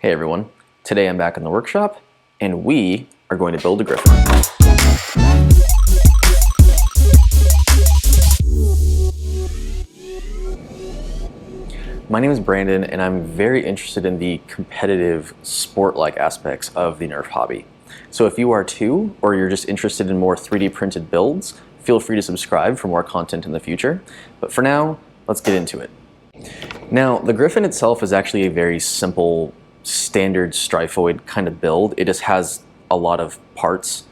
Hey everyone, today I'm back in the workshop and we are going to build a Gryphon. My name is Brandon and I'm very interested in the competitive sport-like aspects of the Nerf hobby. So if you are too, or you're just interested in more 3D printed builds, feel free to subscribe for more content in the future. But for now, let's get into it. Now, the Gryphon itself is actually a very simple, standard strifoid kind of build. It just has a lot of parts.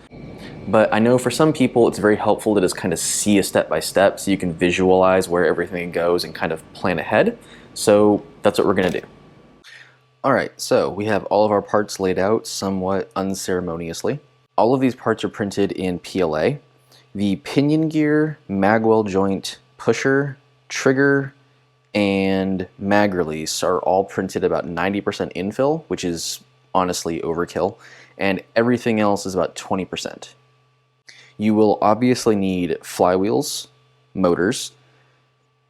But I know for some people it's very helpful to just kind of see a step-by-step so you can visualize where everything goes and kind of plan ahead. So that's what we're going to do. Alright, so we have all of our parts laid out somewhat unceremoniously. All of these parts are printed in PLA. The pinion gear, Magwell joint, pusher, trigger, and mag release are all printed about 90% infill, which is honestly overkill, and everything else is about 20%. You will obviously need flywheels, motors,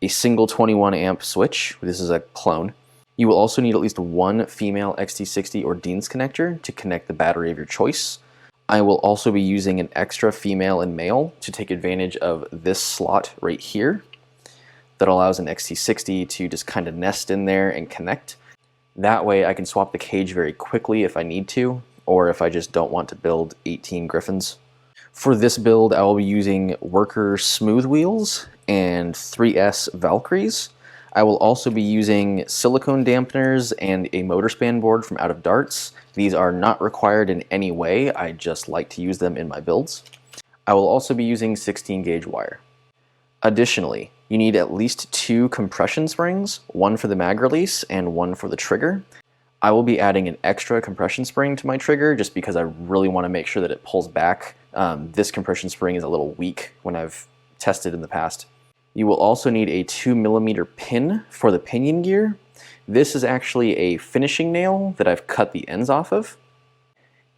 a single 21 amp switch, this is a clone. You will also need at least one female XT60 or Dean's connector to connect the battery of your choice. I will also be using an extra female and male to take advantage of this slot right here that allows an XT60 to just kind of nest in there and connect. That way I can swap the cage very quickly if I need to, or if I just don't want to build 18 Gryphons. For this build, I will be using Worker smooth wheels and 3S Valkyries. I will also be using silicone dampeners and a motor span board from Out of Darts. These are not required in any way, I just like to use them in my builds. I will also be using 16 gauge wire. Additionally, you need at least 2 compression springs, one for the mag release and one for the trigger. I will be adding an extra compression spring to my trigger just because I really want to make sure that it pulls back. This compression spring is a little weak when I've tested in the past. You will also need a 2mm pin for the pinion gear. This is actually a finishing nail that I've cut the ends off of.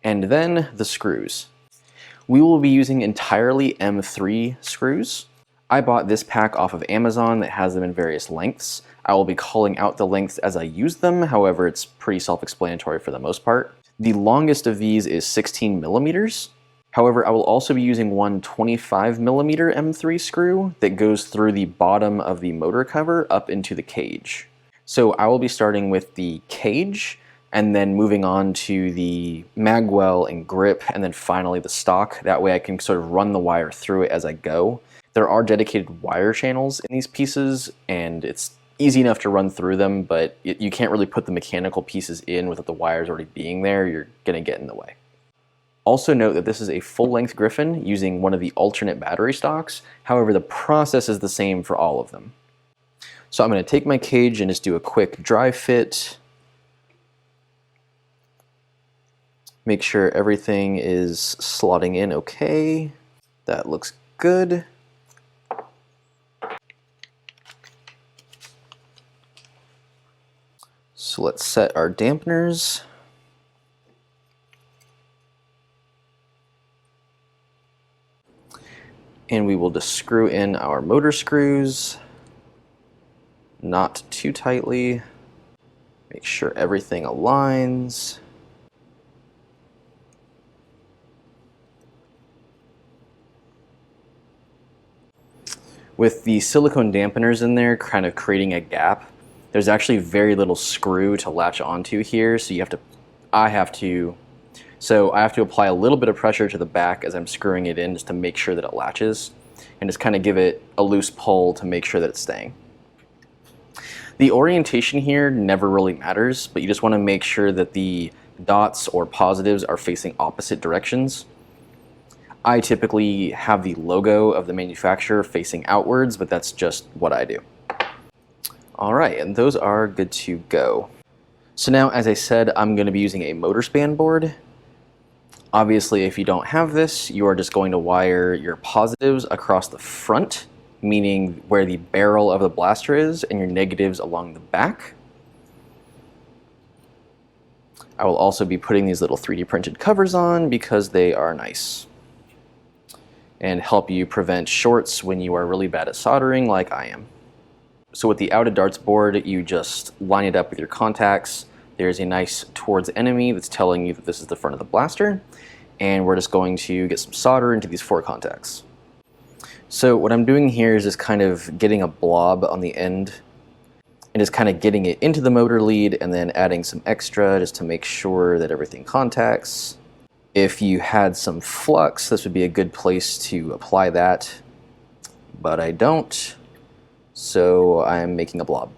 And then the screws. We will be using entirely M3 screws. I bought this pack off of Amazon that has them in various lengths. I will be calling out the lengths as I use them, however it's pretty self-explanatory for the most part. The longest of these is 16mm. However, I will also be using one 25mm M3 screw that goes through the bottom of the motor cover up into the cage. So I will be starting with the cage and then moving on to the Magwell and grip and then finally the stock. That way I can sort of run the wire through it as I go. There are dedicated wire channels in these pieces and it's easy enough to run through them, but you can't really put the mechanical pieces in without the wires already being there. You're going to get in the way. Also note that this is a full-length Gryphon using one of the alternate battery stocks. However, the process is the same for all of them. So I'm going to take my cage and just do a quick dry fit. Make sure everything is slotting in okay. That looks good. So let's set our dampeners. And we will just screw in our motor screws, not too tightly. Make sure everything aligns. With the silicone dampeners in there kind of creating a gap, there's actually very little screw to latch onto here, so I have to apply a little bit of pressure to the back as I'm screwing it in just to make sure that it latches and just kind of give it a loose pull to make sure that it's staying. The orientation here never really matters, but you just want to make sure that the dots or positives are facing opposite directions. I typically have the logo of the manufacturer facing outwards, but that's just what I do. Alright, and those are good to go. So now, as I said, I'm going to be using a motor span board. Obviously, if you don't have this, you are just going to wire your positives across the front, meaning where the barrel of the blaster is, and your negatives along the back. I will also be putting these little 3D printed covers on because they are nice and help you prevent shorts when you are really bad at soldering like I am. So with the Out of Darts board, you just line it up with your contacts, There's a nice towards enemy that's telling you that this is the front of the blaster, and we're just going to get some solder into these 4 contacts. So what I'm doing here is just kind of getting a blob on the end and just kind of getting it into the motor lead and then adding some extra just to make sure that everything contacts. If you had some flux, this would be a good place to apply that, but I don't, so I'm making a blob.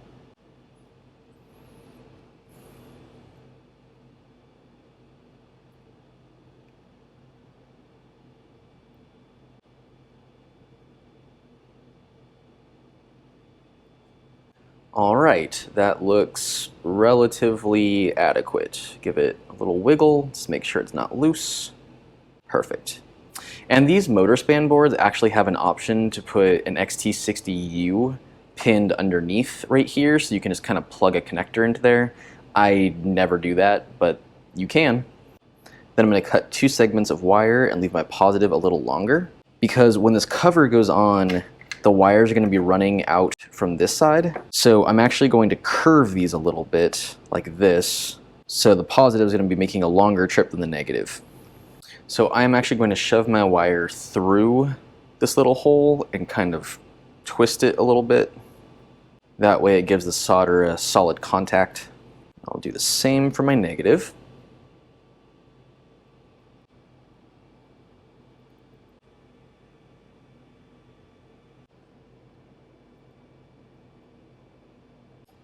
Alright, that looks relatively adequate. Give it a little wiggle, just make sure it's not loose. Perfect. And these motor span boards actually have an option to put an XT60U pinned underneath right here, so you can just kind of plug a connector into there. I never do that, but you can. Then I'm going to cut 2 segments of wire and leave my positive a little longer, because when this cover goes on, the wires are going to be running out from this side. So I'm actually going to curve these a little bit like this. So the positive is going to be making a longer trip than the negative. So I'm actually going to shove my wire through this little hole and kind of twist it a little bit. That way it gives the solder a solid contact. I'll do the same for my negative.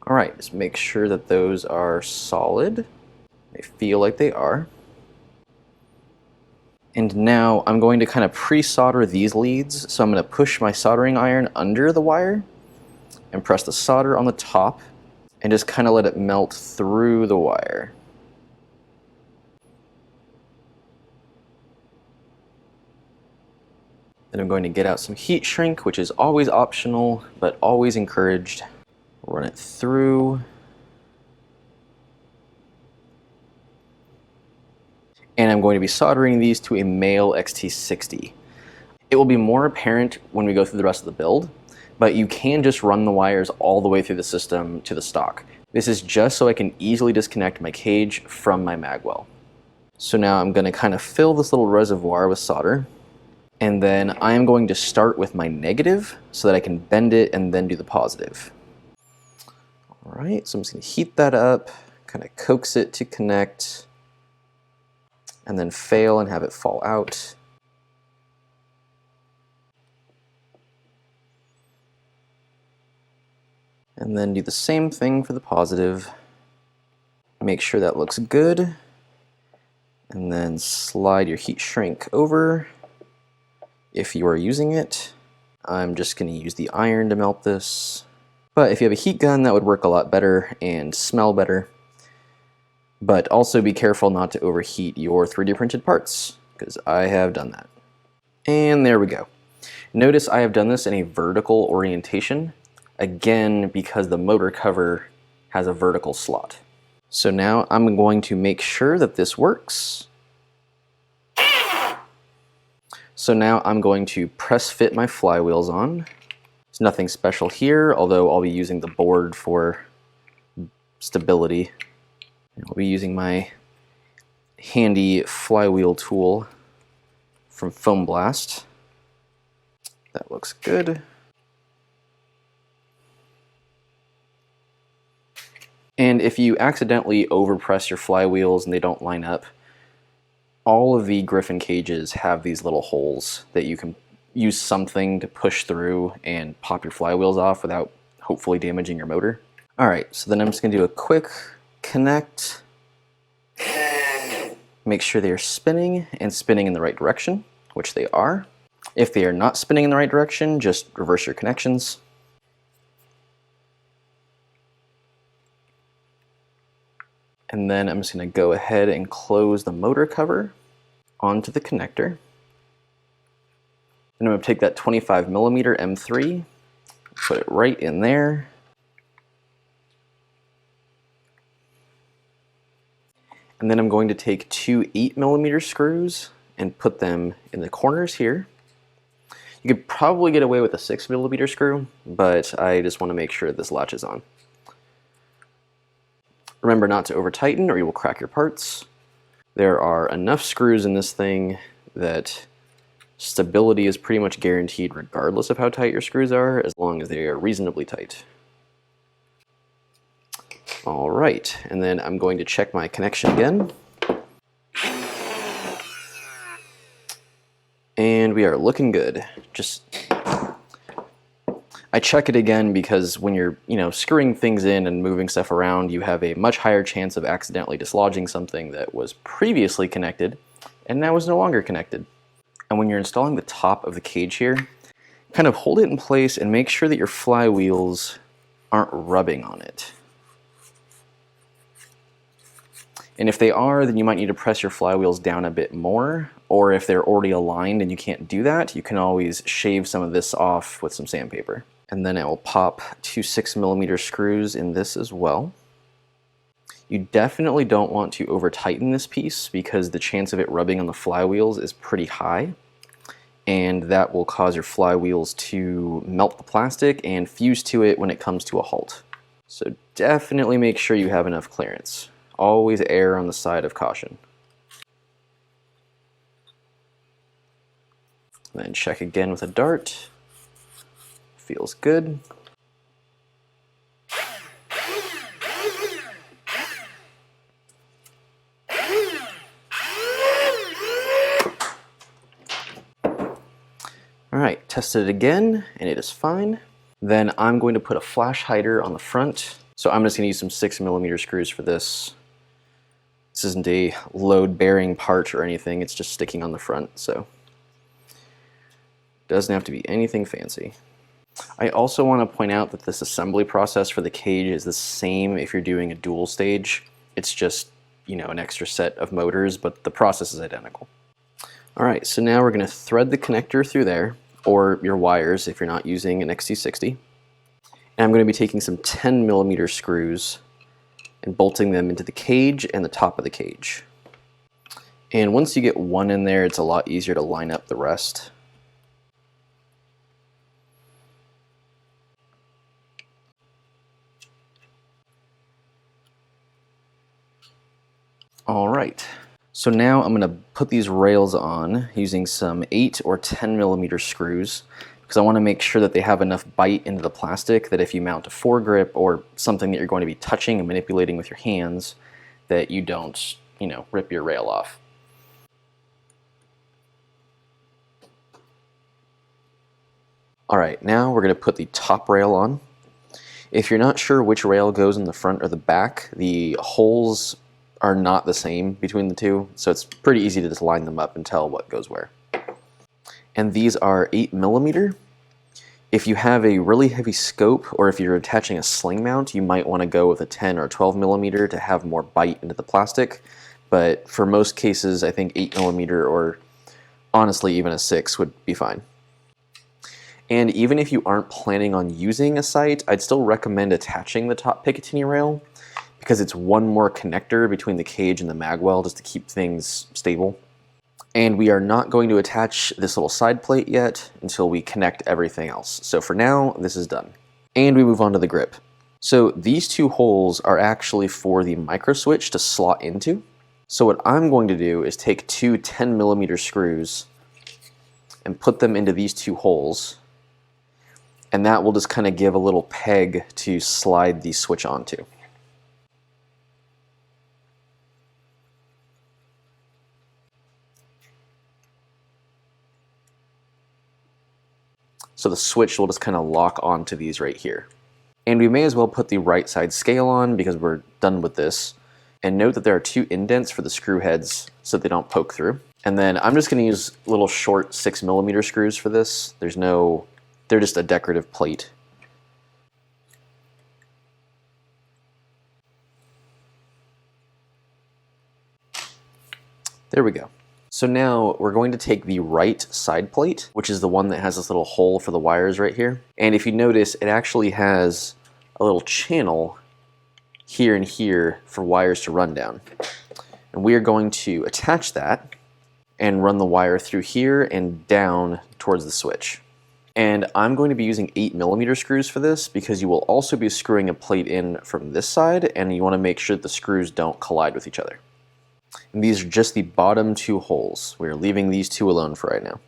All right, just make sure that those are solid. They feel like they are. And now I'm going to kind of pre-solder these leads. So I'm going to push my soldering iron under the wire and press the solder on the top and just kind of let it melt through the wire. Then I'm going to get out some heat shrink, which is always optional, but always encouraged. Run it through. And I'm going to be soldering these to a male XT60. It will be more apparent when we go through the rest of the build, but you can just run the wires all the way through the system to the stock. This is just so I can easily disconnect my cage from my Magwell. So now I'm going to kind of fill this little reservoir with solder, and then I'm going to start with my negative so that I can bend it and then do the positive. All right, so I'm just going to heat that up, kind of coax it to connect, and then fail and have it fall out. And then do the same thing for the positive. Make sure that looks good, and then slide your heat shrink over if you are using it. I'm just going to use the iron to melt this. But if you have a heat gun, that would work a lot better and smell better. But also be careful not to overheat your 3D printed parts, because I have done that. And there we go. Notice I have done this in a vertical orientation, again because the motor cover has a vertical slot. So now I'm going to make sure that this works. So now I'm going to press fit my flywheels on. There's nothing special here, although I'll be using the board for stability. I'll be using my handy flywheel tool from Foam Blast. That looks good. And if you accidentally overpress your flywheels and they don't line up, all of the Gryphon cages have these little holes that you can use something to push through and pop your flywheels off without hopefully damaging your motor. All right, so then I'm just gonna do a quick connect. Make sure they are spinning and spinning in the right direction, which they are. If they are not spinning in the right direction, just reverse your connections. And then I'm just gonna go ahead and close the motor cover onto the connector. And I'm going to take that 25mm M3, put it right in there. And then I'm going to take 2 8mm screws and put them in the corners here. You could probably get away with a 6mm screw, but I just want to make sure this latches on. Remember not to over tighten or you will crack your parts. There are enough screws in this thing that stability is pretty much guaranteed regardless of how tight your screws are, as long as they are reasonably tight. All right, and then I'm going to check my connection again. And we are looking good. I check it again because when you're, screwing things in and moving stuff around, you have a much higher chance of accidentally dislodging something that was previously connected and now is no longer connected. And when you're installing the top of the cage here, kind of hold it in place and make sure that your flywheels aren't rubbing on it. And if they are, then you might need to press your flywheels down a bit more, or if they're already aligned and you can't do that, you can always shave some of this off with some sandpaper. And then I will pop 2 6mm screws in this as well. You definitely don't want to over tighten this piece because the chance of it rubbing on the flywheels is pretty high, and that will cause your flywheels to melt the plastic and fuse to it when it comes to a halt. So definitely make sure you have enough clearance. Always err on the side of caution. And then check again with a dart. Feels good. Alright, tested it again, and it is fine. Then I'm going to put a flash hider on the front. So I'm just going to use some 6mm screws for this. This isn't a load-bearing part or anything, it's just sticking on the front, so doesn't have to be anything fancy. I also want to point out that this assembly process for the cage is the same if you're doing a dual stage. It's just, an extra set of motors, but the process is identical. Alright, so now we're going to thread the connector through there, or your wires if you're not using an XT60. And I'm going to be taking some 10mm screws and bolting them into the cage and the top of the cage. And once you get one in there, it's a lot easier to line up the rest. All right, so now I'm going to put these rails on using some 8 or 10mm screws because I want to make sure that they have enough bite into the plastic that if you mount a foregrip or something that you're going to be touching and manipulating with your hands, that you don't, rip your rail off. All right, now we're going to put the top rail on. If you're not sure which rail goes in the front or the back, the holes are not the same between the two, so it's pretty easy to just line them up and tell what goes where. And these are 8mm. If you have a really heavy scope, or if you're attaching a sling mount, you might want to go with a 10 or 12mm to have more bite into the plastic. But for most cases, I think 8mm or honestly even a 6 would be fine. And even if you aren't planning on using a sight, I'd still recommend attaching the top Picatinny rail because it's one more connector between the cage and the Magwell just to keep things stable. And we are not going to attach this little side plate yet until we connect everything else. So for now, this is done. And we move on to the grip. So these two holes are actually for the micro switch to slot into. So what I'm going to do is take 2 10mm screws and put them into these two holes. And that will just kind of give a little peg to slide the switch onto. So the switch will just kind of lock onto these right here. And we may as well put the right side scale on because we're done with this. And note that there are 2 indents for the screw heads so they don't poke through. And then I'm just going to use little short 6mm screws for this. They're just a decorative plate. There we go. So now we're going to take the right side plate, which is the one that has this little hole for the wires right here. And if you notice, it actually has a little channel here and here for wires to run down. And we are going to attach that and run the wire through here and down towards the switch. And I'm going to be using 8mm screws for this because you will also be screwing a plate in from this side, and you want to make sure that the screws don't collide with each other. And these are just the bottom 2 holes. We're leaving these 2 alone for right now.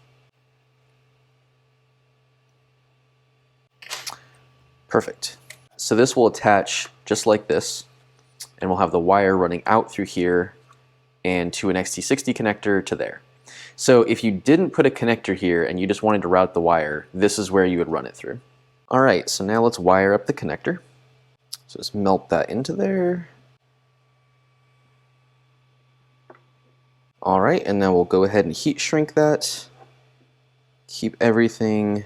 Perfect. So this will attach just like this, and we'll have the wire running out through here and to an XT60 connector to there. So if you didn't put a connector here and you just wanted to route the wire, this is where you would run it through. Alright, so now let's wire up the connector. So just melt that into there. Alright, and now we'll go ahead and heat shrink that. Keep everything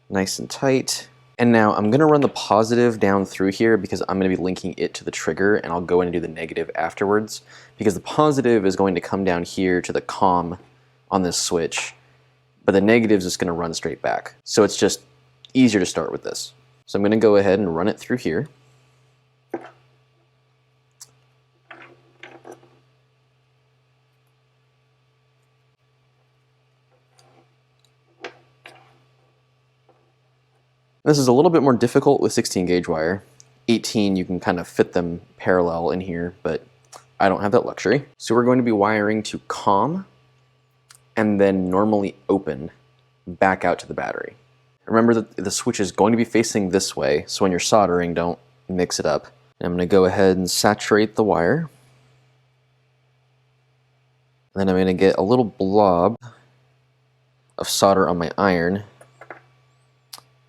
nice and tight. And now I'm going to run the positive down through here because I'm going to be linking it to the trigger, and I'll go in and do the negative afterwards, because the positive is going to come down here to the COM on this switch, but the negative is just going to run straight back. So it's just easier to start with this. So I'm going to go ahead and run it through here. This is a little bit more difficult with 16 gauge wire. 18, you can kind of fit them parallel in here, but I don't have that luxury. So we're going to be wiring to COM and then normally open back out to the battery. Remember that the switch is going to be facing this way, so when you're soldering, don't mix it up. And I'm going to go ahead and saturate the wire. Then I'm going to get a little blob of solder on my iron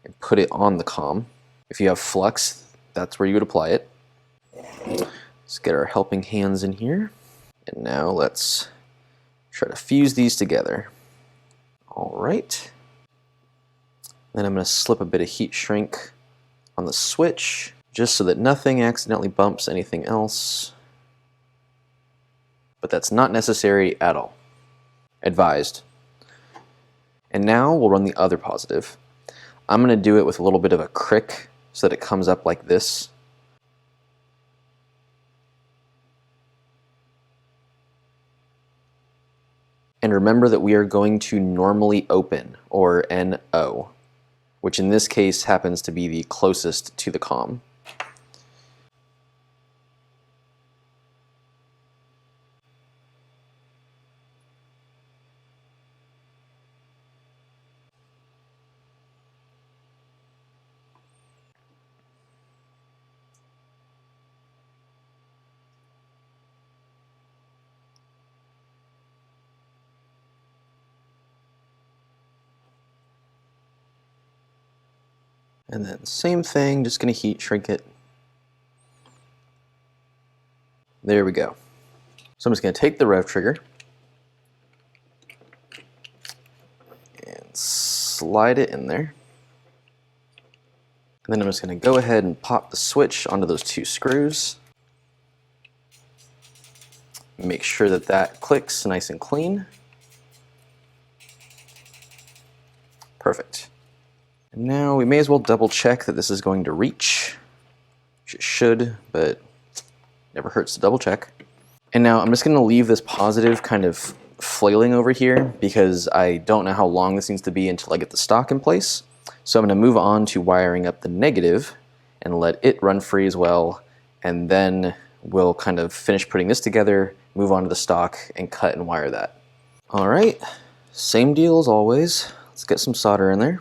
and put it on the COM. If you have flux, that's where you would apply it. Let's get our helping hands in here. And now let's try to fuse these together. All right. Then I'm going to slip a bit of heat shrink on the switch, just so that nothing accidentally bumps anything else. But that's not necessary at all. Advised. And now we'll run the other positive. I'm going to do it with a little bit of a crick so that it comes up like this. And remember that we are going to normally open, or NO, which in this case happens to be the closest to the COM. And then same thing, just going to heat shrink it. There we go. So I'm just going to take the rev trigger and slide it in there. And then I'm just going to go ahead and pop the switch onto those 2 screws. Make sure that that clicks nice and clean. Perfect. And now we may as well double check that this is going to reach, which it should, but never hurts to double check. And now I'm just going to leave this positive kind of flailing over here because I don't know how long this needs to be until I get the stock in place. So I'm going to move on to wiring up the negative and let it run free as well, and then we'll kind of finish putting this together, move on to the stock, and cut and wire that. All right, same deal as always. Let's get some solder in there.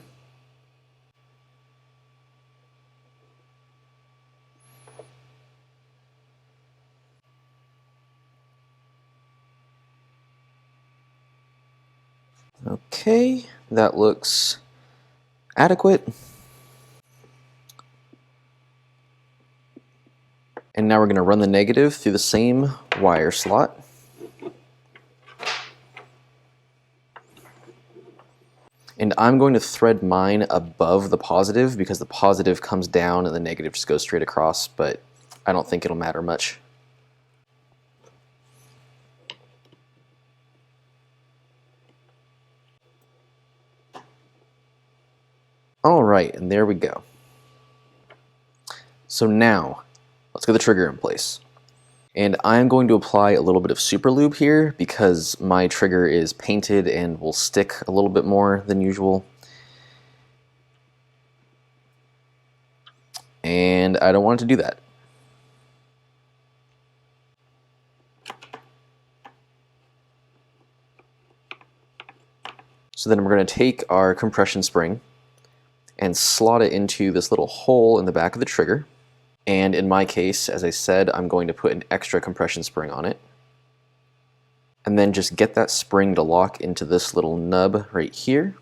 Okay, that looks adequate. And now we're going to run the negative through the same wire slot. And I'm going to thread mine above the positive because the positive comes down and the negative just goes straight across, but I don't think it'll matter much. All right, and there we go. So now, let's get the trigger in place. And I'm going to apply a little bit of super lube here because my trigger is painted and will stick a little bit more than usual. and I don't want it to do that. So then we're going to take our compression spring and slot it into this little hole in the back of the trigger. And in my case, as I said, I'm going to put an extra compression spring on it. And then just get that spring to lock into this little nub right here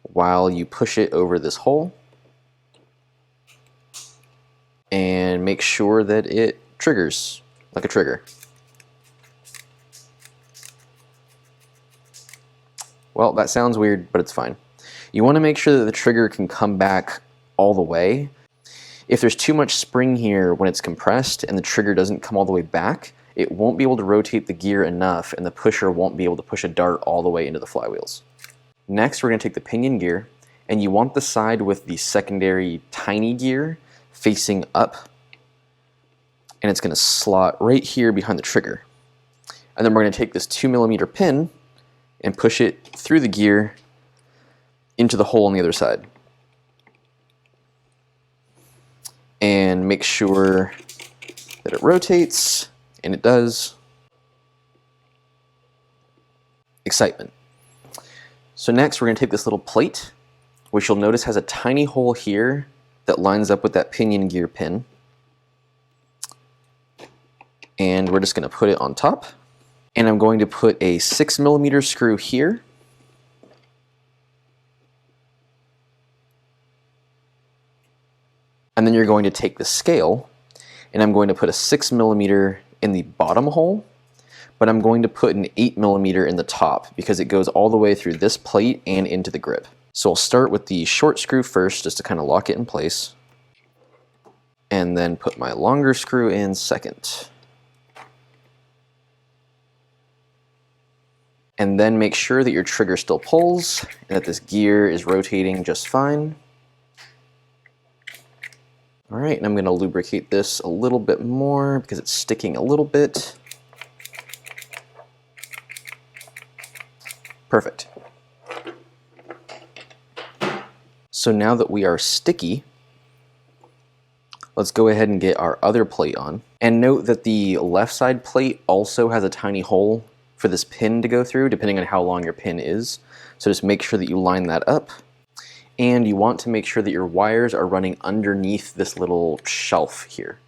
while you push it over this hole. And make sure that it triggers like a trigger. Well, that sounds weird, but it's fine. You want to make sure that the trigger can come back all the way. If there's too much spring here when it's compressed and the trigger doesn't come all the way back, it won't be able to rotate the gear enough and the pusher won't be able to push a dart all the way into the flywheels. Next, we're going to take the pinion gear, and you want the side with the secondary tiny gear facing up, and it's going to slot right here behind the trigger. And then we're going to take this 2mm pin and push it through the gear into the hole on the other side. And make sure that it rotates, and it does. Excitement. So next we're going to take this little plate, which you'll notice has a tiny hole here that lines up with that pinion gear pin. And we're just going to put it on top. And I'm going to put a 6mm screw here. And then you're going to take the scale, and I'm going to put a 6mm in the bottom hole, but I'm going to put an 8mm in the top because it goes all the way through this plate and into the grip. So I'll start with the short screw first just to kind of lock it in place, and then put my longer screw in second. And then make sure that your trigger still pulls and that this gear is rotating just fine. All right, and I'm going to lubricate this a little bit more because it's sticking a little bit. Perfect. So now that we are sticky, let's go ahead and get our other plate on. And note that the left side plate also has a tiny hole for this pin to go through, depending on how long your pin is. So just make sure that you line that up. And you want to make sure that your wires are running underneath this little shelf here.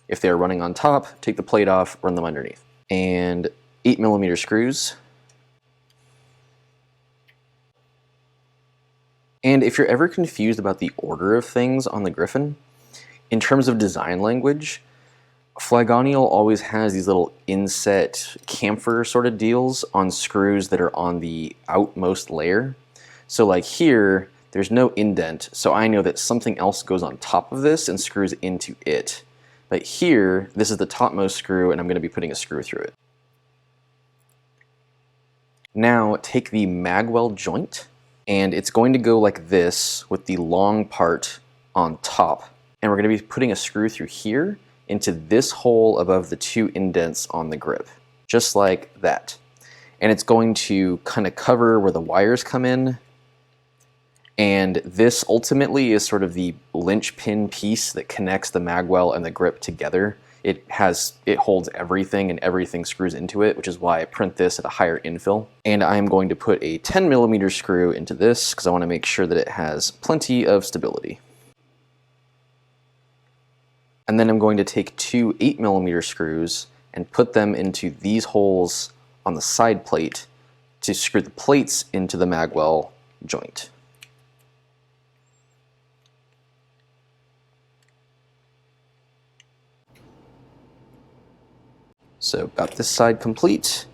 If they're running on top, take the plate off, run them underneath. And 8mm screws. And if you're ever confused about the order of things on the Gryphon, in terms of design language, Flygonial always has these little inset chamfer sort of deals on screws that are on the outmost layer. So like here, there's no indent, so I know that something else goes on top of this and screws into it. But here, this is the topmost screw, and I'm going to be putting a screw through it. Now take the Magwell joint, and it's going to go like this with the long part on top. And we're going to be putting a screw through here into this hole above the two indents on the grip, just like that. And it's going to kind of cover where the wires come in. And this ultimately is sort of the linchpin piece that connects the Magwell and the grip together. It holds everything, and everything screws into it, which is why I print this at a higher infill. And I'm going to put a 10mm screw into this because I want to make sure that it has plenty of stability. And then I'm going to take two 8mm screws and put them into these holes on the side plate to screw the plates into the Magwell joint. So got this side complete.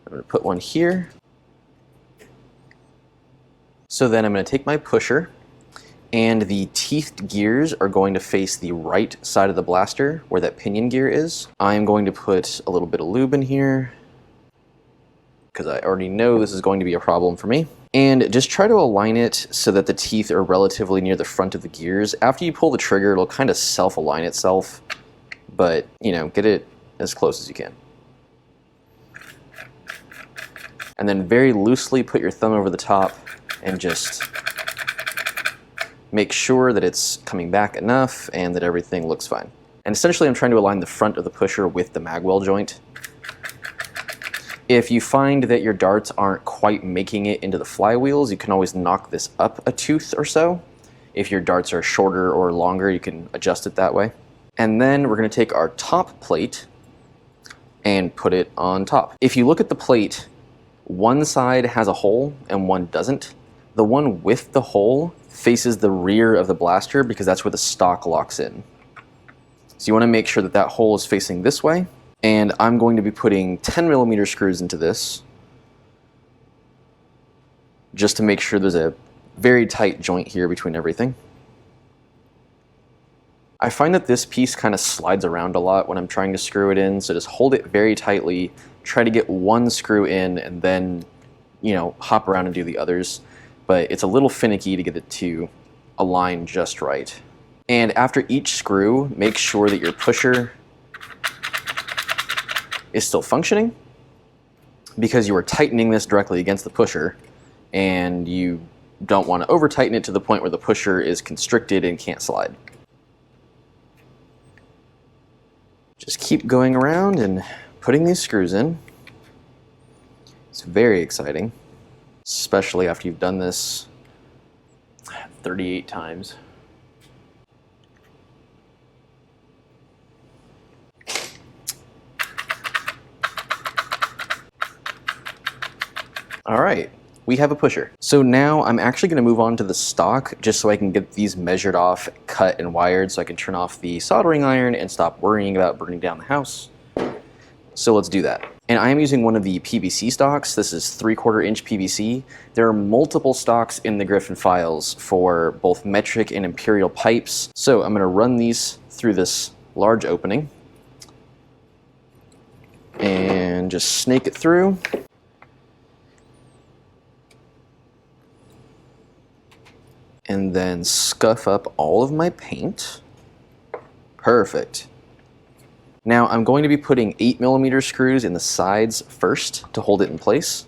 I'm going to put one here. So then I'm going to take my pusher, and the teethed gears are going to face the right side of the blaster where that pinion gear is. I'm going to put a little bit of lube in here because I already know this is going to be a problem for me. And just try to align it so that the teeth are relatively near the front of the gears. After you pull the trigger, it'll kind of self-align itself, but you know, get it as close as you can. And then very loosely put your thumb over the top and just make sure that it's coming back enough and that everything looks fine. And essentially I'm trying to align the front of the pusher with the magwell joint. If you find that your darts aren't quite making it into the flywheels, you can always knock this up a tooth or so. If your darts are shorter or longer, you can adjust it that way. And then we're going to take our top plate and put it on top. If you look at the plate, one side has a hole and one doesn't. The one with the hole faces the rear of the blaster because that's where the stock locks in. So you want to make sure that that hole is facing this way. And I'm going to be putting 10mm screws into this just to make sure there's a very tight joint here between everything. I find that this piece kind of slides around a lot when I'm trying to screw it in, so just hold it very tightly, try to get one screw in, and then, you know, hop around and do the others. But it's a little finicky to get it to align just right. And after each screw, make sure that your pusher is still functioning, because you are tightening this directly against the pusher, and you don't want to over tighten it to the point where the pusher is constricted and can't slide. Just keep going around and putting these screws in. It's very exciting, especially after you've done this 38 times. All right, we have a pusher. So now I'm actually going to move on to the stock just so I can get these measured off, cut, and wired so I can turn off the soldering iron and stop worrying about burning down the house. So let's do that. And I am using one of the PVC stocks. This is 3/4 inch PVC. There are multiple stocks in the Gryphon files for both metric and imperial pipes. So I'm going to run these through this large opening and just snake it through. And then scuff up all of my paint. Perfect. Now I'm going to be putting 8mm screws in the sides first to hold it in place.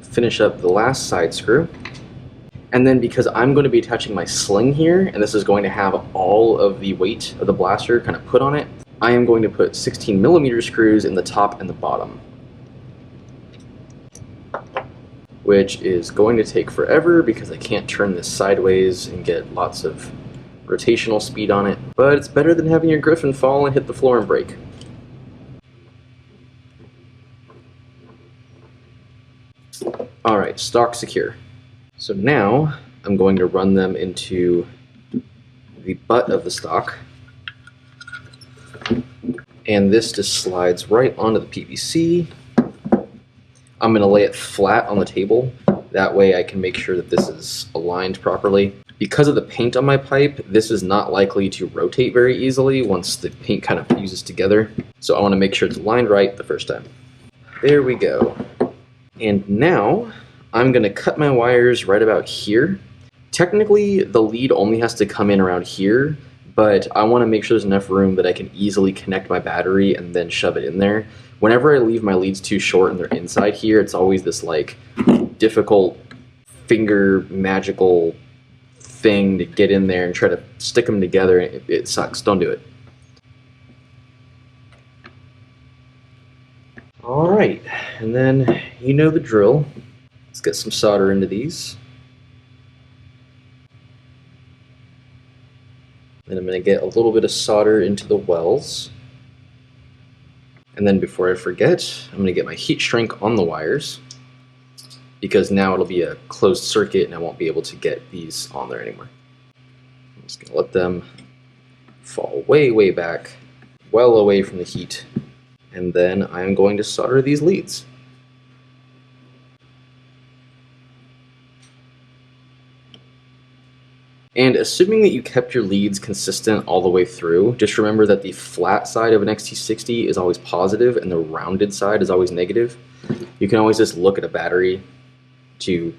Finish up the last side screw. And then because I'm going to be attaching my sling here, and this is going to have all of the weight of the blaster kind of put on it, I am going to put 16mm screws in the top and the bottom, which is going to take forever because I can't turn this sideways and get lots of rotational speed on it, but it's better than having your Gryphon fall and hit the floor and break. Alright, stock secure. So now I'm going to run them into the butt of the stock, and this just slides right onto the PVC. I'm going to lay it flat on the table, that way I can make sure that this is aligned properly. Because of the paint on my pipe, this is not likely to rotate very easily once the paint kind of fuses together, so I want to make sure it's aligned right the first time. There we go. And now I'm going to cut my wires right about here. Technically, the lead only has to come in around here, but I want to make sure there's enough room that I can easily connect my battery and then shove it in there. Whenever I leave my leads too short and they're inside here, it's always this like difficult finger magical thing to get in there and try to stick them together. It sucks. Don't do it. Alright, and then you know the drill. Let's get some solder into these. Then I'm going to get a little bit of solder into the wells. And then before I forget, I'm going to get my heat shrink on the wires, because now it'll be a closed circuit and I won't be able to get these on there anymore. I'm just going to let them fall way, way back, well away from the heat. And then I'm going to solder these leads. And assuming that you kept your leads consistent all the way through, just remember that the flat side of an XT60 is always positive and the rounded side is always negative. You can always just look at a battery to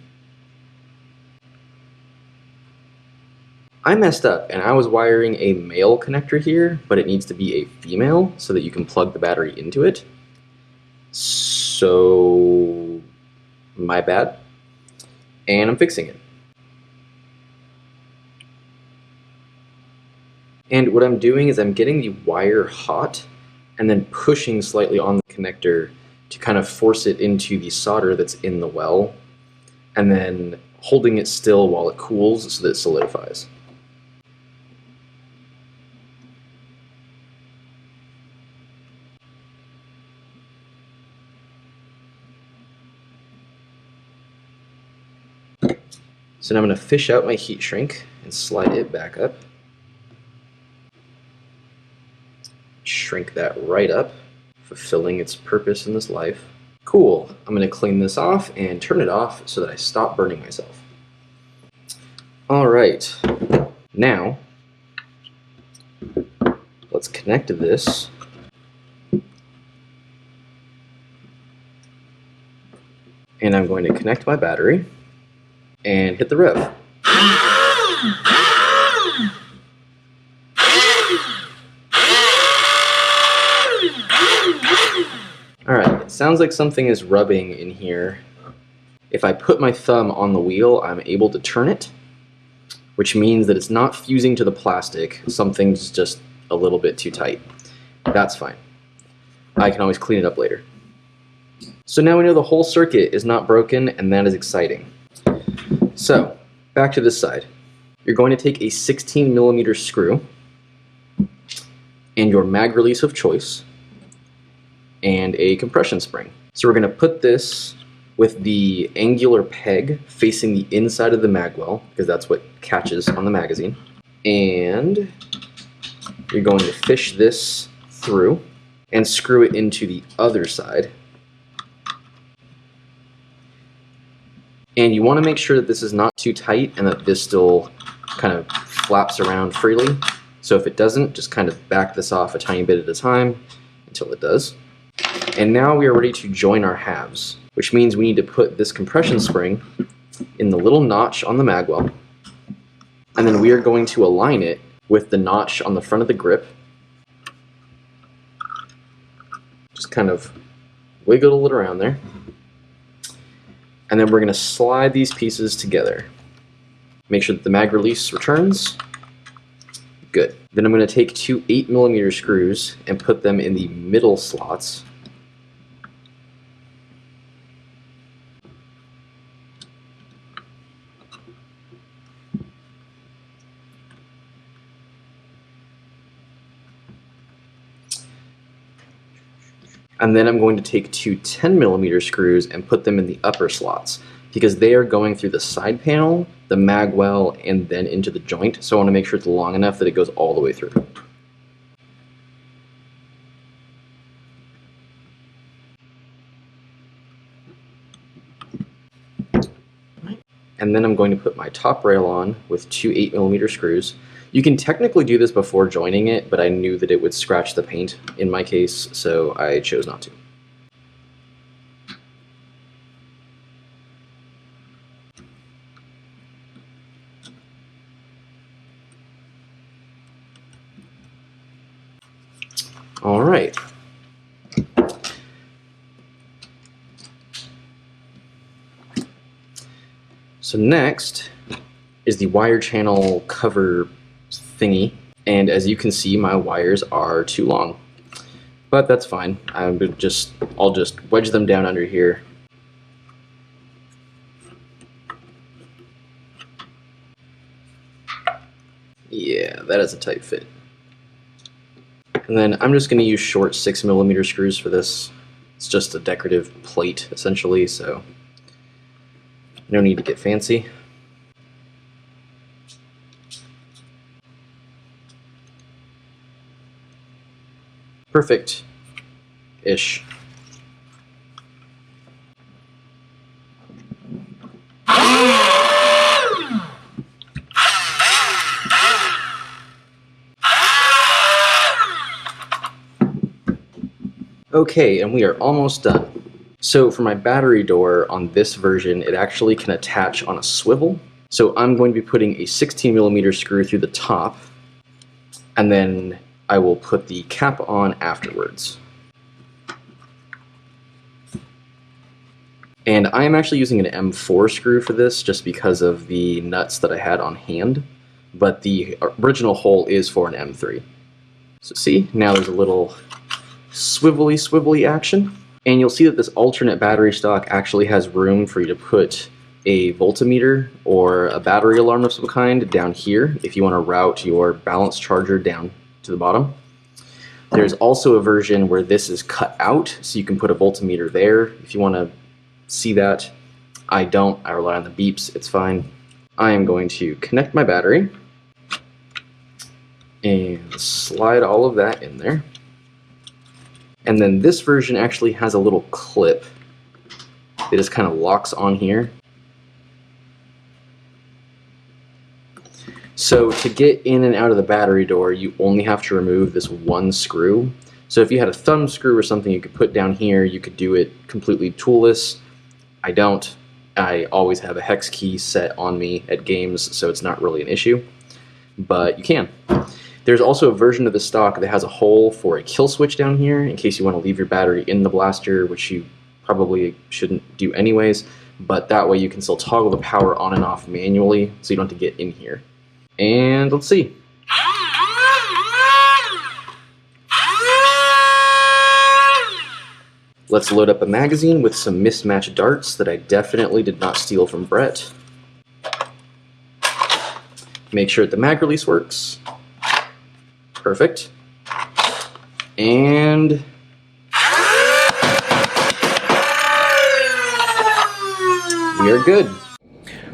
I messed up and I was wiring a male connector here, but it needs to be a female so that you can plug the battery into it. So, my bad. And I'm fixing it. And what I'm doing is I'm getting the wire hot and then pushing slightly on the connector to kind of force it into the solder that's in the well, and then holding it still while it cools so that it solidifies. So now I'm going to fish out my heat shrink and slide it back up. Shrink that right up, fulfilling its purpose in this life. Cool. I'm going to clean this off and turn it off so that I stop burning myself. Alright, now let's connect this. And I'm going to connect my battery and hit the rev. Alright, it sounds like something is rubbing in here. If I put my thumb on the wheel, I'm able to turn it, which means that it's not fusing to the plastic. Something's just a little bit too tight. That's fine. I can always clean it up later. So now we know the whole circuit is not broken, and that is exciting. So, back to this side. You're going to take a 16mm screw and your mag release of choice and a compression spring. So we're going to put this with the angular peg facing the inside of the Magwell, because that's what catches on the magazine. And you're going to fish this through and screw it into the other side. And you want to make sure that this is not too tight and that this still kind of flaps around freely. So if it doesn't, just kind of back this off a tiny bit at a time until it does. And now we are ready to join our halves, which means we need to put this compression spring in the little notch on the Magwell. And then we are going to align it with the notch on the front of the grip. Just kind of wiggle it around there. And then we're going to slide these pieces together. Make sure that the mag release returns. Good. Then I'm going to take two 8mm screws and put them in the middle slots. And then I'm going to take two 10mm screws and put them in the upper slots, because they are going through the side panel, the Magwell, and then into the joint. So I want to make sure it's long enough that it goes all the way through. And then I'm going to put my top rail on with two 8mm screws. You can technically do this before joining it, but I knew that it would scratch the paint in my case, so I chose not to. All right. So next is the wire channel cover thingy, and as you can see, my wires are too long, but that's fine. I'll just wedge them down under here. Yeah, that is a tight fit. And then I'm just going to use short 6mm screws for this. It's just a decorative plate essentially, so no need to get fancy. Perfect-ish. Okay, and we are almost done. So for my battery door on this version, it actually can attach on a swivel. So I'm going to be putting a 16mm screw through the top, and then I will put the cap on afterwards. And I am actually using an M4 screw for this just because of the nuts that I had on hand, but the original hole is for an M3. So see, now there's a little swivelly action. And you'll see that this alternate battery stock actually has room for you to put a voltmeter or a battery alarm of some kind down here if you want to route your balance charger down to the bottom. There's also a version where this is cut out, so you can put a voltmeter there if you want to see that. I don't. I rely on the beeps. It's fine. I am going to connect my battery and slide all of that in there. And then this version actually has a little clip that just kind of locks on here. So to get in and out of the battery door, you only have to remove this one screw. So if you had a thumb screw or something you could put down here, you could do it completely toolless. I don't. I always have a hex key set on me at games, so it's not really an issue. But you can. There's also a version of the stock that has a hole for a kill switch down here in case you want to leave your battery in the blaster, which you probably shouldn't do anyways, but that way you can still toggle the power on and off manually so you don't have to get in here. And let's see. Let's load up a magazine with some mismatched darts that I definitely did not steal from Brett. Make sure that the mag release works. Perfect. And we are good.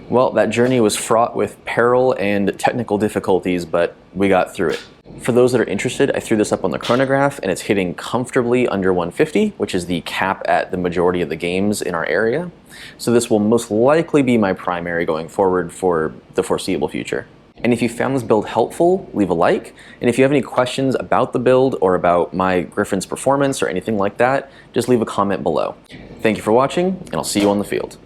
Well, that journey was fraught with peril and technical difficulties, but we got through it. For those that are interested, I threw this up on the chronograph and it's hitting comfortably under 150, which is the cap at the majority of the games in our area. So this will most likely be my primary going forward for the foreseeable future. And if you found this build helpful, leave a like. And if you have any questions about the build or about my Gryphon's performance or anything like that, just leave a comment below. Thank you for watching, and I'll see you on the field.